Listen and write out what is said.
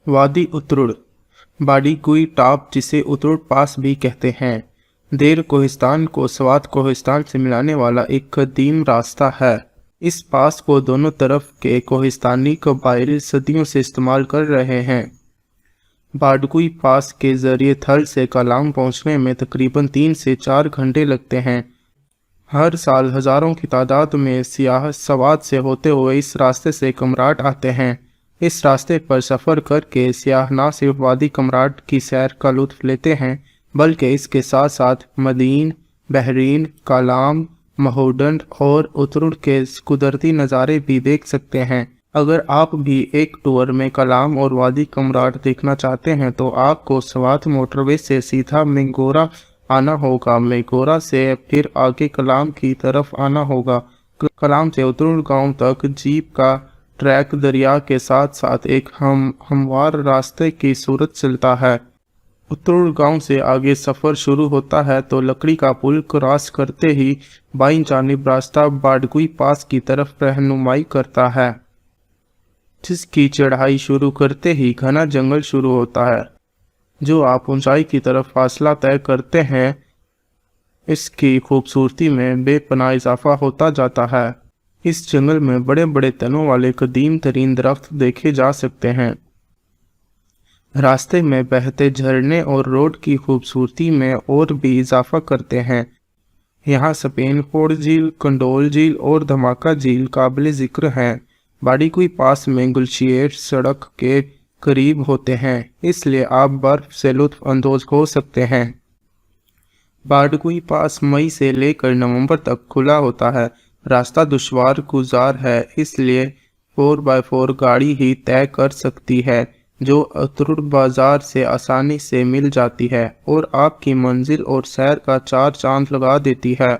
वादी उतरुड़ बाडीकुई टॉप, जिसे उतरुड़ पास भी कहते हैं, देर कोहिस्तान को स्वात कोहिस्तान से मिलाने वाला एक कदीम रास्ता है। इस पास को दोनों तरफ के कोहिस्तानी कबाइल सदियों से इस्तेमाल कर रहे हैं। बाडकुई पास के जरिए थल से कलाम पहुंचने में तकरीबन 3 से 4 घंटे लगते हैं। हर साल हजारों की तादाद में सियाह सवात से होते हुए इस रास्ते से कमराट आते हैं। इस रास्ते पर सफ़र करके सियाह न सिर्फ वादी कमराट की सैर का लुत्फ लेते हैं, बल्कि इसके साथ साथ मदीन, बहरीन, कालाम, महोडंड और उतरुड़ के कुदरती नज़ारे भी देख सकते हैं। अगर आप भी एक टूर में कलाम और वादी कमराट देखना चाहते हैं तो आपको स्वात मोटरवे से सीधा मेंगोरा आना होगा। मेंगोरा से फिर आगे कलाम की तरफ आना होगा। कलाम से उतरुड़ गांव तक जीप का ट्रैक दरिया के साथ साथ एक हमवार रास्ते की सूरत चलता है। उतरुड़ गांव से आगे सफ़र शुरू होता है तो लकड़ी का पुल क्रॉस करते ही बाईं जानिब रास्ता बाडकुई पास की तरफ रहनुमाई करता है, जिसकी चढ़ाई शुरू करते ही घना जंगल शुरू होता है। जो आप ऊंचाई की तरफ फासला तय करते हैं, इसकी खूबसूरती में बेपनाह इजाफा होता जाता है। इस जंगल में बड़े बड़े तनों वाले कदीम तरीन दरख्त देखे जा सकते हैं। रास्ते में बहते झरने और रोड की खूबसूरती में और भी इजाफा करते हैं। यहाँ सपेन फोड़ झील, कंडोल झील और धमाका झील काबिल जिक्र हैं। बाडीकुई पास में गुलशियर सड़क के करीब होते हैं, इसलिए आप बर्फ से लुत्फ अंदोज हो सकते हैं। बाडकुई पास मई से लेकर नवंबर तक खुला होता है। रास्ता दुश्वार गुजार है, इसलिए 4x4 गाड़ी ही तय कर सकती है, जो उतरुड़ बाजार से आसानी से मिल जाती है और आपकी मंजिल और सैर का 4 चांद लगा देती है।